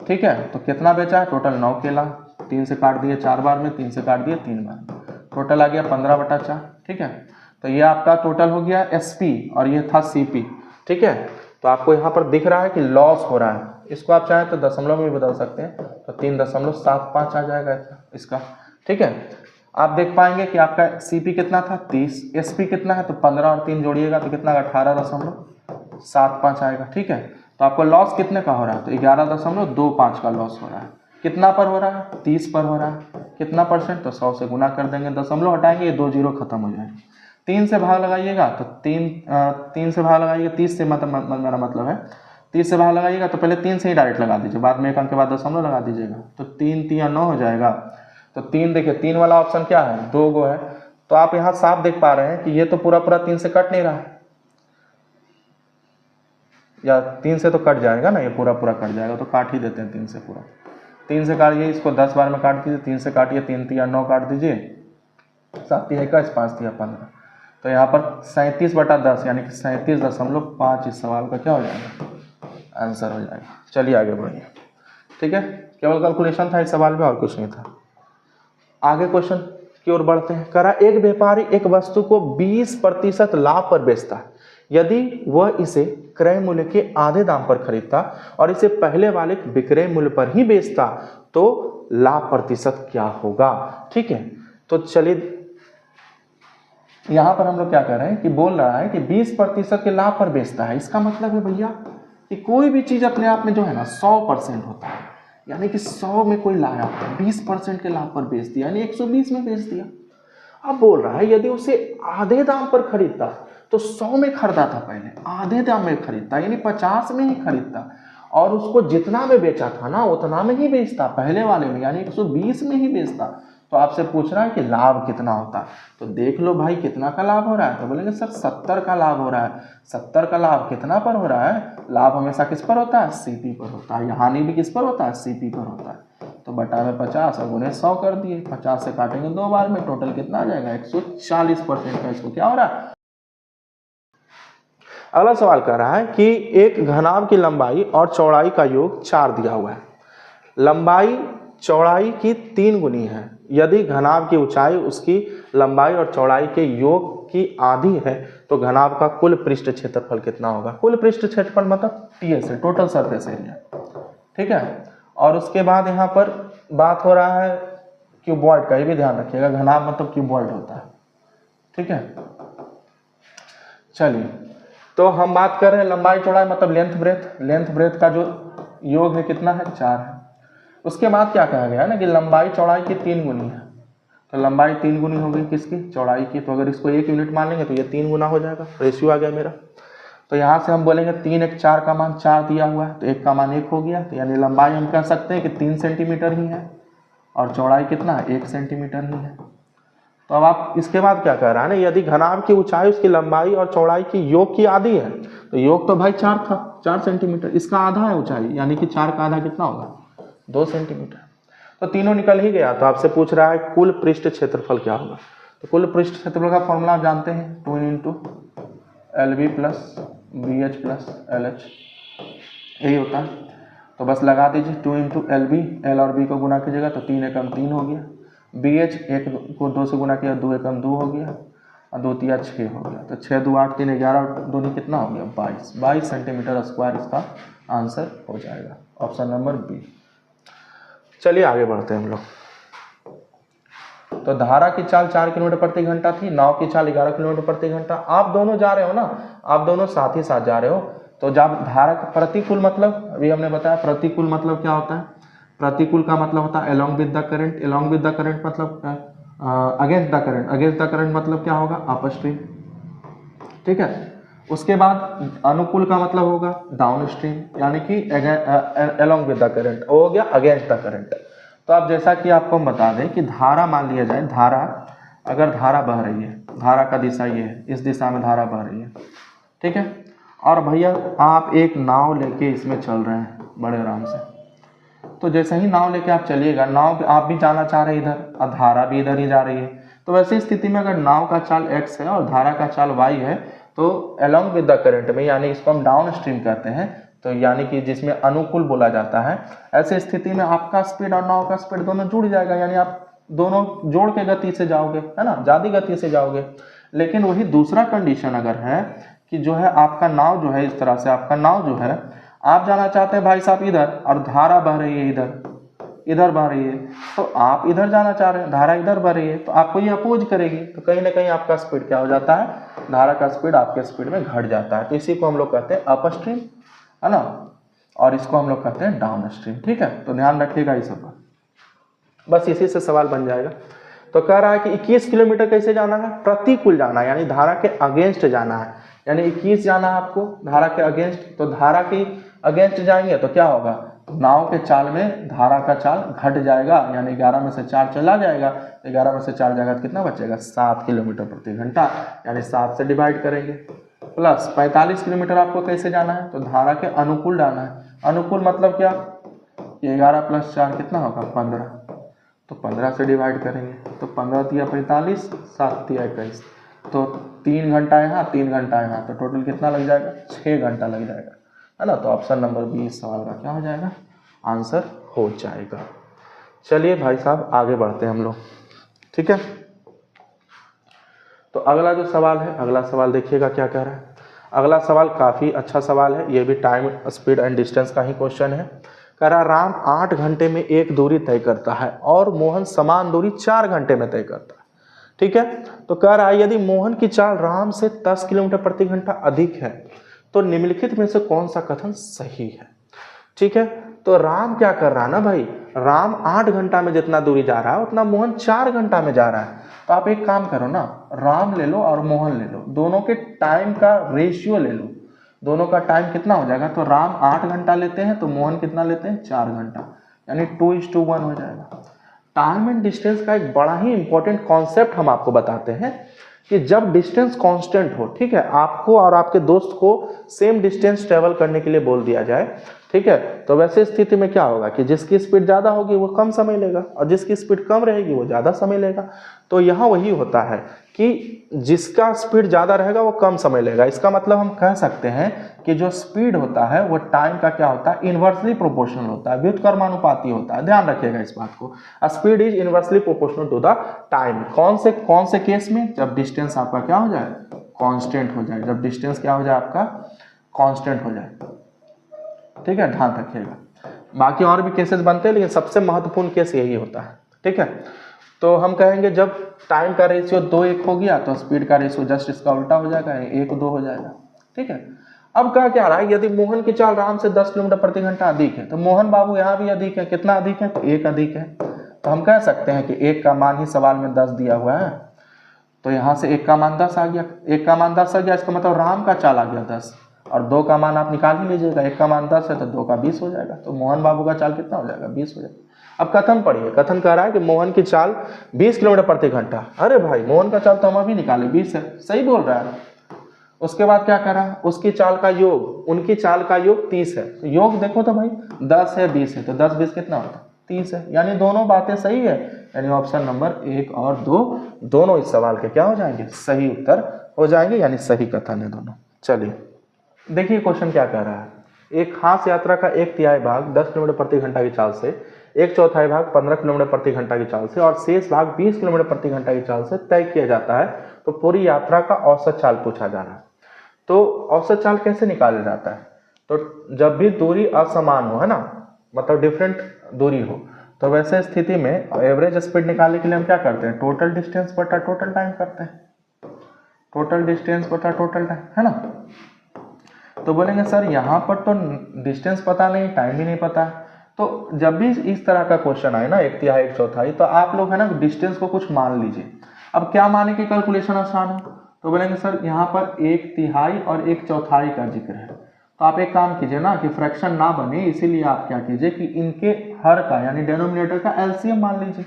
ठीक है, तो कितना बेचा है? टोटल 9 केला। 3 से काट दिए 4 बार में, 3 से काट दिए 3 बार में, टोटल आ गया 15/4। ठीक है, तो ये आपका टोटल हो गया एसपी और ये था सीपी। ठीक है, तो आपको यहाँ पर दिख रहा है कि लॉस हो रहा है। इसको आप चाहें तो दशमलव में भी बदल सकते हैं, तो 3.75 आ जाएगा इसका। ठीक है, आप देख पाएंगे कि आपका सीपी कितना था? 30। एसपी कितना है? तो 15 और 3 जोड़िएगा तो कितना? 18.75 आएगा। ठीक है, तो आपको लॉस कितने का हो रहा है? तो 11.25 का लॉस हो रहा है। कितना पर हो रहा है? 30 पर हो रहा है। कितना परसेंट? तो 100 से गुना कर देंगे, दशमलव हटाएंगे, ये 2 जीरो खत्म हो जाएंगे। 3 से भाग लगाइएगा तो 3 से भाग लगाइएगा, 30 से मेरा मतलब है 30 से भाग लगाइएगा तो पहले 3 से ही डायरेक्ट लगा दीजिए, बाद में 1 अंक के बाद दशमलव लगा दीजिएगा, तो 3 3 9 हो जाएगा। तो 3 देखिए, 3 वाला ऑप्शन क्या है? 2 गो है, तो आप यहाँ साफ देख पा रहे हैं कि ये तो पूरा 3 से कट नहीं रहा है, या 3 से तो कट जाएगा ना, ये पूरा कट जाएगा, तो काट ही देते हैं 3 से पूरा। 3 से काटिए, इसको 10 बार में काट दीजिए, 3 से काटिए, 3 3 9 काट दीजिए, 7 21, 5 15, तो यहाँ पर 37/10 यानी कि 37.5 इस सवाल का क्या हो जाएगा? आंसर हो जाएगा। चलिए आगे बढ़िए। ठीक है, केवल कैलकुलेशन था इस सवाल में और कुछ नहीं था। आगे क्वेश्चन की ओर बढ़ते हैं। करा एक व्यापारी एक वस्तु को 20% लाभ पर बेचता है, यदि वह इसे क्रय मूल्य के आधे दाम पर खरीदता और इसे पहले वाले विक्रय मूल्य पर ही बेचता तो लाभ प्रतिशत क्या होगा? ठीक है, तो चलिए यहां पर हम लोग क्या कर रहे हैं कि बोल रहा है कि 20% के लाभ पर बेचता है। इसका मतलब है भैया कि कोई भी चीज अपने आप में जो है ना 100% होता है, यानी कि 100 में कोई लाया 20% के लाभ पर बेच दिया, यानी 120 में बेच दिया। अब बोल रहा है यदि उसे आधे दाम पर खरीदता, तो 100 में खरीदा था पहले, आधे दाम में खरीदता यानी 50 में ही खरीदता, और उसको जितना में बेचा था ना उतना में ही बेचता, पहले वाले में यानी 120 में ही बेचता। तो आपसे पूछ रहा है कि लाभ कितना होता है, तो देख लो भाई कितना का लाभ हो रहा है, तो बोलेंगे सर 70 का लाभ हो रहा है। 70 का लाभ कितना पर हो रहा है? लाभ हमेशा किस पर होता है? सीपी पर होता है। हानि भी किस पर होता है? सीपी पर होता है। तो बटा में 50 और गुने 100 कर दिए, 50 से काटेंगे 2 बार में, टोटल कितना आ जाएगा? 140% का इसको क्या हो रहा है? अगला सवाल कह रहा है कि एक घनाभ की लंबाई और चौड़ाई का योग 4 दिया हुआ है। लंबाई चौड़ाई की 3 गुनी है, यदि घनाभ की ऊंचाई उसकी लंबाई और चौड़ाई के योग की आधी है तो घनाभ का कुल पृष्ठ क्षेत्रफल कितना होगा? कुल पृष्ठ क्षेत्रफल मतलब टीएस है, टोटल सरफेस एरिया। ठीक है, और उसके बाद यहाँ पर बात हो रहा है क्यूबॉइड का, ये भी ध्यान रखिएगा, घनाभ मतलब क्यूबॉइड होता है। ठीक है, चलिए तो हम बात कर रहे हैं लंबाई चौड़ाई मतलब लेंथ ब्रेथ। लेंथ ब्रेथ का जो योग है कितना है? 4 है। उसके बाद क्या कहा गया ना कि लंबाई चौड़ाई की 3 गुनी है, तो लंबाई 3 गुनी हो गई किसकी? चौड़ाई की। तो अगर इसको 1 यूनिट मान लेंगे तो ये 3 गुना हो जाएगा, रेशियो आ गया मेरा। तो यहाँ से हम बोलेंगे 3 1 4 का मान 4 दिया हुआ है, तो 1 का मान 1 हो गया, तो यानी लंबाई हम कह सकते हैं कि 3 सेंटीमीटर ही है और चौड़ाई कितना है? 1 सेंटीमीटर ही है। तो अब आप इसके बाद क्या कह रहा है ना, यदि घनाभ की ऊंचाई उसकी लंबाई और चौड़ाई की योग की आधी है, तो योग तो भाई 4 था, 4 सेंटीमीटर, इसका आधा है ऊंचाई, यानी कि 4 का आधा कितना होगा? 2 सेंटीमीटर। तो तीनों निकल ही गया। तो आपसे पूछ रहा है कुल पृष्ठ क्षेत्रफल क्या होगा? तो कुल पृष्ठ क्षेत्रफल का फॉर्मूला आप जानते हैं, 2 × LB + BH + LH, यही होता है। तो बस लगा दीजिए 2 × LB, L और B को गुना कीजिएगा तो 3 एकम 3 हो गया, BH 1 को 2 से गुना किया 2 एकम 2 हो गया, और 2 तिया 6 हो गया, तो 6 2 8 3 11 दूनी कितना हो गया 22 सेंटीमीटर स्क्वायर इसका आंसर हो जाएगा, ऑप्शन नंबर बी। चलिए आगे बढ़ते हैं हम लोग। तो धारा की चाल 4 किलोमीटर प्रति घंटा थी, नाव की चाल 11 किलोमीटर प्रति घंटा। आप दोनों जा रहे हो ना, आप दोनों साथ ही साथ जा रहे हो, तो जब धारा का प्रतिकूल मतलब अभी हमने बताया, प्रतिकूल मतलब क्या होता है, प्रतिकूल का मतलब होता है along with the current, along with the current मतलब क्या है, against the current, against the current मतलब क्या होगा अपस्ट्रीम, ठीक है। उसके बाद अनुकूल का मतलब होगा डाउन स्ट्रीम, यानी कि along with the current हो गया against the current। तो अब जैसा कि आपको हम बता दें कि धारा मान लिया जाए, धारा अगर धारा बह रही है, धारा का दिशा ये है, इस दिशा में धारा बह रही है, ठीक है। और भैया आप एक नाव लेके इसमें चल रहे हैं बड़े आराम से, तो जैसे ही नाव लेके आप चलिएगा, नाव आप भी जाना चाह रहे हैं इधर और धारा भी इधर ही जा रही है, तो वैसी स्थिति में अगर नाव का चाल x है और धारा का चाल y है, तो along with the current में, यानी इसको हम डाउन स्ट्रीम कहते हैं, तो यानी कि जिसमें अनुकूल बोला जाता है, ऐसे स्थिति में आपका स्पीड और नाव का स्पीड दोनों जुड़ जाएगा, यानी आप दोनों जोड़ के गति से जाओगे, है ना, ज़्यादा गति से जाओगे। लेकिन वही दूसरा कंडीशन अगर है कि जो है आपका नाव जो है, इस तरह से आपका नाव जो है, आप जाना चाहते हैं भाई साहब इधर और धारा बह रही है इधर बह रही है, तो आप इधर जाना चाह रहे हैं, धारा इधर बह रही है, तो आपको ये अपोज करेगी, तो कहीं ना कहीं आपका स्पीड क्या हो जाता है, धारा का स्पीड आपके स्पीड में घट जाता है। तो इसी को हम लोग कहते हैं अप स्ट्रीम, है ना, और इसको हम लोग कहते हैं डाउन स्ट्रीम, ठीक है। तो ध्यान रखिएगा इस पर, बस इसी से सवाल बन जाएगा। तो कह रहा है कि 21 किलोमीटर कैसे जाना है, प्रतिकूल जाना है, यानी धारा के अगेंस्ट जाना है, यानी 21 जाना है आपको धारा के अगेंस्ट। तो धारा की अगेंस्ट जाएंगे तो क्या होगा, नाव के चाल में धारा का चाल घट जाएगा, यानी 11 में से 4 चला जाएगा, 11 में से 4 जाएगा तो कितना बचेगा 7 किलोमीटर प्रति घंटा, यानी 7 से डिवाइड करेंगे। प्लस 45 किलोमीटर आपको कैसे जाना है, तो धारा के अनुकूल जाना है। अनुकूल मतलब क्या, 11 + 4 कितना होगा 15, तो 15 से डिवाइड करेंगे, तो 15 × 45, 7 × 21, तो 3 घंटा यहाँ 3 घंटा यहाँ, तो टोटल कितना लग जाएगा 6 घंटा लग जाएगा, है ना। तो ऑप्शन नंबर बी इस सवाल का क्या हो जाएगा, आंसर हो जाएगा। चलिए भाई साहब आगे बढ़ते हैं हम लोग, ठीक है। तो अगला जो सवाल है, अगला सवाल देखिएगा क्या कह रहा है। अगला सवाल काफ़ी अच्छा सवाल है, ये भी टाइम स्पीड एंड डिस्टेंस का ही क्वेश्चन है। कह रहा राम 8 घंटे में एक दूरी तय करता है और मोहन समान दूरी 4 घंटे में तय करता है, ठीक है। तो कह रहा है यदि मोहन की चाल राम से 10 किलोमीटर प्रति घंटा अधिक है तो निम्नलिखित में से कौन सा कथन सही है, ठीक है। तो राम क्या कर रहा है ना भाई, राम 8 घंटा में जितना दूरी जा रहा है उतना मोहन 4 घंटा में जा रहा है। तो आप एक काम करो ना, राम ले लो और मोहन ले लो, दोनों के टाइम का रेशियो ले लो, दोनों का टाइम कितना हो जाएगा, तो राम 8 घंटा लेते हैं तो मोहन कितना लेते हैं 4 घंटा, यानी 2:1 हो जाएगा। टाइम एंड डिस्टेंस का एक बड़ा ही इंपॉर्टेंट कॉन्सेप्ट हम आपको बताते हैं कि जब डिस्टेंस कांस्टेंट हो, ठीक है, आपको और आपके दोस्त को सेम डिस्टेंस ट्रेवल करने के लिए बोल दिया जाए, ठीक है, तो वैसे स्थिति में क्या होगा कि जिसकी स्पीड ज़्यादा होगी वो कम समय लेगा और जिसकी स्पीड कम रहेगी वो ज़्यादा समय लेगा। तो यहाँ वही होता है कि जिसका स्पीड ज़्यादा रहेगा वो कम समय लेगा। इसका मतलब हम कह सकते हैं कि जो स्पीड होता है वो टाइम का क्या होता है, इन्वर्सली प्रोपोर्शनल होता है, व्युत्क्रमानुपाती होता है। ध्यान रखिएगा इस बात को, speed is inversely proportional to the time. कौन से केस में, जब डिस्टेंस आपका क्या हो जाए, कांस्टेंट हो जाए, जब डिस्टेंस क्या हो जाए आपका कांस्टेंट हो जाए, ठीक है, ध्यान रखिएगा। बाकी और भी केसेस बनते हैं लेकिन सबसे महत्वपूर्ण केस यही होता है, ठीक है। तो हम कहेंगे जब टाइम का रेशियो 2:1 हो गया तो स्पीड का रेशियो जस्ट इसका उल्टा हो जाएगा, 1:2 हो जाएगा, ठीक है। अब क्या रहा है, यदि मोहन की चाल राम से 10 किलोमीटर प्रति घंटा अधिक है तो मोहन बाबू यहाँ भी अधिक है, कितना अधिक है, तो 1 अधिक है। तो हम कह सकते हैं कि 1 का मान ही सवाल में 10 दिया हुआ है, तो यहाँ से 1 का मान 10 आ गया, 1 का मान 10 आ गया, इसका मतलब राम का चाल आ गया 10, और 2 का मान आप निकाल ही लीजिएगा, 1 का मान 10 है तो 2 का 20 हो जाएगा, तो मोहन बाबू का चाल कितना हो जाएगा 20 हो जाएगा। अब कथन पढ़िए, कथन कह रहा है कि मोहन की चाल 20 किलोमीटर प्रति घंटा। अरे भाई मोहन का चाल तो हम अभी निकाले 20 है, सही बोल रहा है। उसके बाद क्या कह रहा है, उसकी चाल का योग, उनकी चाल का योग 30 है, तो योग देखो तो भाई 10 है 20 है, तो 10 20 कितना होता है 30 है, यानी दोनों बातें सही है, यानी ऑप्शन नंबर 1 और 2 दोनों इस सवाल के क्या हो जाएंगे, सही उत्तर हो जाएंगे, यानी सही कथन है दोनों। चलिए देखिए क्वेश्चन क्या कह रहा है, एक खास यात्रा का 1/3 भाग 10 किलोमीटर प्रति घंटा की चाल से, 1/4 भाग 15 किलोमीटर प्रति घंटा की चाल से और शेष भाग 20 किलोमीटर प्रति घंटा की चाल से तय किया जाता है, तो पूरी यात्रा का औसत चाल पूछा जा रहा है। तो औसत चाल कैसे निकाला जाता है? तो जब भी दूरी असमान हो, है ना, मतलब डिफरेंट दूरी हो, तो वैसे स्थिति में एवरेज स्पीड निकालने के लिए हम क्या करते हैं? टोटल डिस्टेंस बटा टोटल टाइम करते हैं। टोटल डिस्टेंस बटा टोटल टाइम, है ना। तो बोलेंगे सर यहाँ पर तो डिस्टेंस पता नहीं, टाइम भी नहीं पता है। तो जब भी इस तरह का क्वेश्चन आए ना, 1/3 1/4, तो आप लोग है ना डिस्टेंस को कुछ मान लीजिए। अब क्या माने कि कैलकुलेशन आसान हो? तो बोलेंगे सर यहाँ पर 1/3 और 1/4 का जिक्र है, तो आप एक काम कीजिए ना कि फ्रैक्शन ना बने, इसीलिए आप क्या कीजिए कि इनके हर का यानी डेनोमिनेटर का एलसीएम मान लीजिए।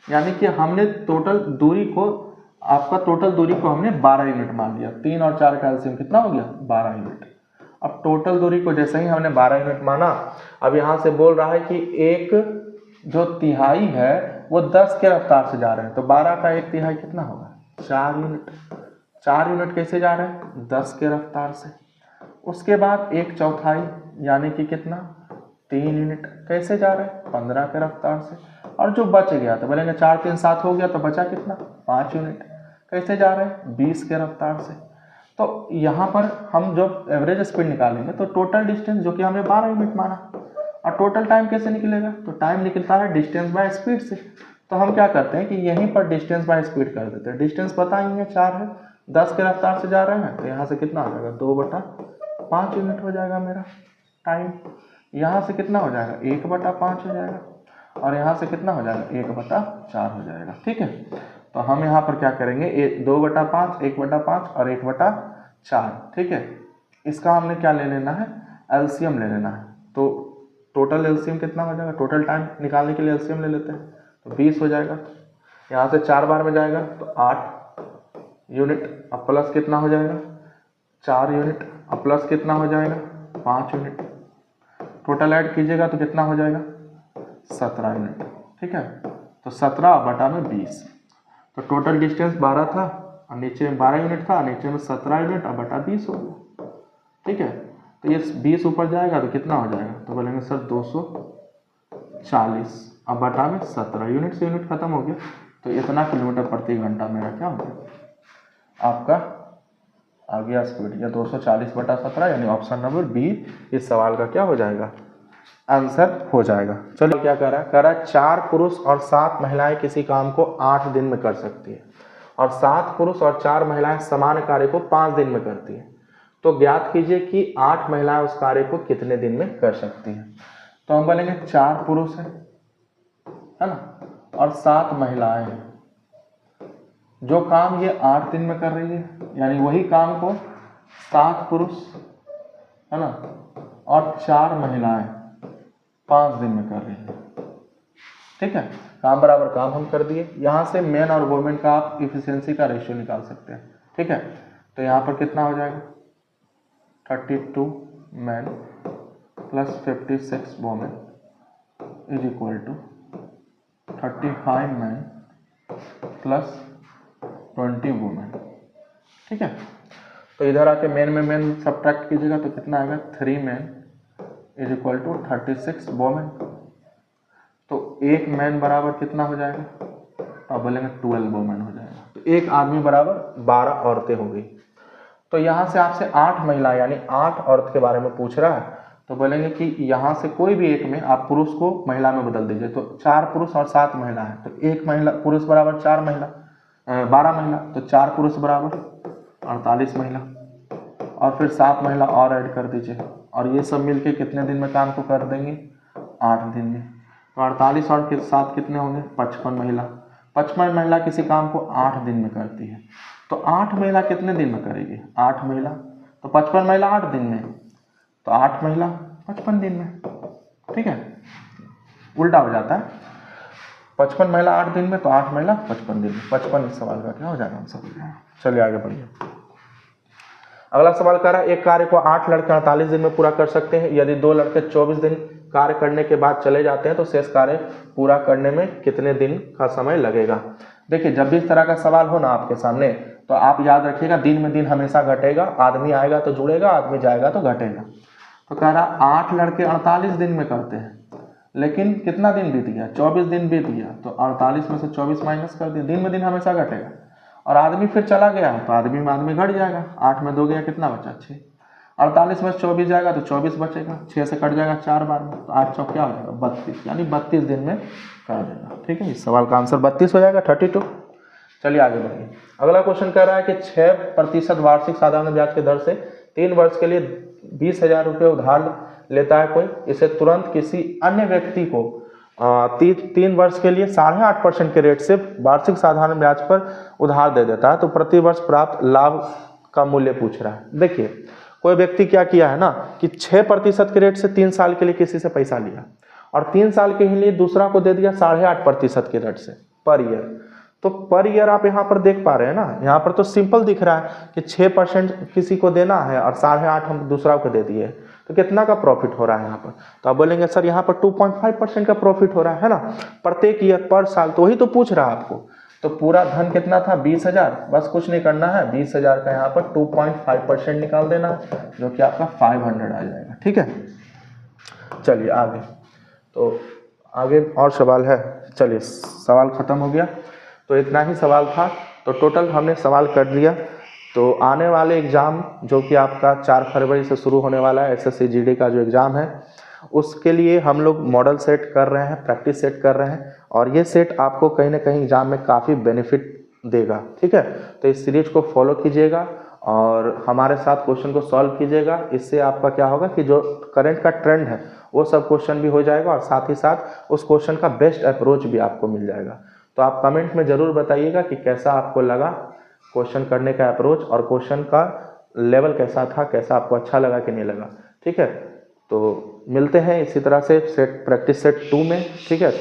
यानी कि हमने टोटल दूरी को, आपका टोटल दूरी को हमने 12 यूनिट मान लिया। 3 और 4 का एलसीएम कितना हो गया? 12 यूनिट। अब टोटल दूरी को जैसे ही हमने 12 यूनिट माना, अब यहाँ से बोल रहा है कि एक जो तिहाई है वो 10 के रफ्तार से जा रहे हैं, तो 12 का 1/3 कितना होगा? 4 यूनिट। 4 यूनिट कैसे जा रहे हैं? 10 के रफ्तार से। उसके बाद 1/4 यानी कि कितना? 3 यूनिट कैसे जा रहे हैं? 15 के रफ्तार से। और जो बच गया तो बोलेंगे 4 3 7 हो गया, तो बचा कितना? 5 यूनिट कैसे जा रहे हैं? 20 के रफ्तार से। तो यहाँ पर हम जब एवरेज स्पीड निकालेंगे तो टोटल डिस्टेंस जो कि हमने 12 यूनिट माना, और टोटल टाइम कैसे निकलेगा? तो टाइम निकलता है डिस्टेंस बाय स्पीड से। तो हम क्या करते हैं कि यहीं पर डिस्टेंस बाय स्पीड कर देते हैं। डिस्टेंस पता ही है 4 है, 10 के रफ्तार से जा रहे हैं, तो यहाँ से कितना हो जाएगा? 2/5 यूनिट हो जाएगा मेरा टाइम। यहाँ से कितना हो जाएगा? 1/5 हो जाएगा, और यहाँ से कितना हो जाएगा? 1/4 हो जाएगा। ठीक है, तो हम यहाँ पर क्या करेंगे? 2/5, 1/5 और 1/4। ठीक है, इसका हमने क्या ले लेना है? एलसीएम ले लेना है। तो टोटल एलसीएम कितना हो जाएगा? टोटल टाइम निकालने के लिए एलसीएम ले लेते हैं, तो 20 हो जाएगा। यहाँ से 4 बार में जाएगा तो 8 यूनिट। अब प्लस कितना हो जाएगा? 4 यूनिट। अब प्लस कितना हो जाएगा? 5 यूनिट। टोटल ऐड कीजिएगा तो कितना हो जाएगा? 17 यूनिट। ठीक है, तो 17/20। तो टोटल डिस्टेंस 12 था और नीचे में 12 यूनिट था, नीचे में 17 यूनिट और बटा 20 हो गया। ठीक है, तो ये 20 ऊपर जाएगा तो कितना हो जाएगा? तो बोलेंगे सर 240, अब बटा में 17 यूनिट से यूनिट खत्म हो गया, तो इतना किलोमीटर प्रति घंटा मेरा क्या हो गया? आपका आ गया स्पीड, या 240/17, यानी ऑप्शन नंबर बी इस सवाल का क्या हो जाएगा? आंसर हो जाएगा। चलो क्या कह रहा है? 4 पुरुष और 7 महिलाएं किसी काम को 8 दिन में कर सकती है, और 7 पुरुष और 4 महिलाएं समान कार्य को 5 दिन में करती है। तो ज्ञात कीजिए कि 8 महिलाएं उस कार्य को कितने दिन में कर सकती हैं। तो हम बोलेंगे 4 पुरुष है ना, और 7 महिलाएं हैं। जो काम ये 8 दिन में कर रही है, यानी वही काम को 7 पुरुष है ना और 4 महिलाएं 5 दिन में कर रही है। ठीक है, काम बराबर काम हम कर दिए। यहाँ से मैन और वुमेन का आप इफिशियंसी का रेशियो निकाल सकते हैं। ठीक है, तो यहाँ पर कितना हो जाएगा? 32 man plus 56 women is equal to 35 man plus 20 women. ठीक है, तो इधर आके मैन में मैन सब्ट्रैक्ट कीजिएगा तो कितना आएगा? 3 man is equal to 36 women. तो एक मैन बराबर कितना हो जाएगा? तो आप बोलेंगे 12 वुमेन हो जाएगा। तो एक आदमी बराबर 12 औरतें हो गई। तो यहाँ से आपसे 8 महिला यानी 8 औरत के बारे में पूछ रहा है, तो बोलेंगे कि यहाँ से कोई भी एक में आप पुरुष को महिला में बदल दीजिए। तो 4 पुरुष और 7 महिला है, तो एक महिला पुरुष बराबर 4 महिला 12 महिला, तो 4 पुरुष बराबर 48 महिला, और फिर 7 महिला और ऐड कर दीजिए, और ये सब मिलके कितने दिन में काम को कर देंगे? 8 दिन में। तो 48 और के साथ कितने होंगे? 55 महिला। 55 महिला किसी काम को 8 दिन में करती है। तो 8 महिला कितने दिन में करेगी? 8 महिला, तो 55 महिला 8 दिन में, तो 8 महिला 55 दिन में। ठीक है, उल्टा हो जाता है। 55 महिला 8 दिन में, तो 8 महिला 55 दिन में। 55 इस सवाल का क्या हो जाएगा आंसर? चलिए आगे बढ़िए। अगला सवाल कह रहा है एक कार्य को 8 लड़के 48 दिन में पूरा कर सकते हैं। यदि 2 लड़के 24 दिन कार्य करने के बाद चले जाते हैं तो शेष कार्य पूरा करने में कितने दिन का समय लगेगा? देखिए, जब भी इस तरह का सवाल हो ना आपके सामने, तो आप याद रखिएगा दिन में दिन हमेशा घटेगा। आदमी आएगा तो जुड़ेगा, आदमी जाएगा तो घटेगा। तो कह रहा 8 लड़के 48 दिन में करते हैं, लेकिन कितना दिन बीत गया? 24 दिन बीत गया। तो 48 में से 24 माइनस कर दिए, दिन में दिन हमेशा घटेगा। और आदमी फिर चला गया तो आदमी में आदमी घट जाएगा, 8 में 2 गया कितना बचा 6, 48 में 24 जाएगा तो 24 बचेगा, 6 से कट जाएगा 4 बार में, तो 8 चौक क्या हो जाएगा 32, यानी 32 दिन में कर देगा। ठीक है, इस सवाल का आंसर 32 हो जाएगा, 32। चलिए आगे बढ़िए। अगला क्वेश्चन कह रहा है कि 6% वार्षिक साधारण ब्याज की दर से 3 वर्ष के लिए 20,000 रुपये उधार लेता है कोई, इसे तुरंत किसी अन्य व्यक्ति को 3 वर्ष के लिए 8.5% के रेट से वार्षिक साधारण ब्याज पर उधार दे देता है, तो प्रति वर्ष प्राप्त लाभ का मूल्य पूछ रहा है। देखिए कोई व्यक्ति क्या किया है ना कि 6% के रेट से 3 साल के लिए किसी से पैसा लिया और 3 साल के लिए दूसरा को दे दिया 8.5% के रेट से पर ईयर। तो पर ईयर आप यहाँ पर देख पा रहे हैं ना, यहाँ पर तो सिंपल दिख रहा है कि 6% किसी को देना है और 8.5 हम दूसरा को दे दिए, तो कितना का प्रॉफिट हो रहा है यहाँ पर। तो आप बोलेंगे सर यहाँ पर 2.5% का प्रॉफिट हो रहा है ना प्रत्येक ईयर पर साल, तो वही तो पूछ रहा है आपको। तो पूरा धन कितना था 20,000, बस कुछ नहीं करना है, 20,000 का यहाँ पर 2.5% निकाल देना है, जो कि आपका 500 आ जाएगा। ठीक है, चलिए आगे। तो आगे और सवाल है, चलिए सवाल खत्म हो गया, तो इतना ही सवाल था। तो टोटल हमने सवाल कर दिया। तो आने वाले एग्ज़ाम जो कि आपका 4 फरवरी से शुरू होने वाला है, एसएससी जीडी का जो एग्ज़ाम है, उसके लिए हम लोग मॉडल सेट कर रहे हैं, प्रैक्टिस सेट कर रहे हैं, और ये सेट आपको कहीं ना कहीं एग्ज़ाम में काफ़ी बेनिफिट देगा। ठीक है, तो इस सीरीज को फॉलो कीजिएगा और हमारे साथ क्वेश्चन को सॉल्व कीजिएगा। इससे आपका क्या होगा कि जो करंट का ट्रेंड है वो सब क्वेश्चन भी हो जाएगा और साथ ही साथ उस क्वेश्चन का बेस्ट अप्रोच भी आपको मिल जाएगा। तो आप कमेंट में ज़रूर बताइएगा कि कैसा आपको लगा क्वेश्चन करने का अप्रोच और क्वेश्चन का लेवल कैसा था, कैसा आपको अच्छा लगा कि नहीं लगा। ठीक है, तो मिलते हैं इसी तरह से सेट प्रैक्टिस सेट 2 में। ठीक है।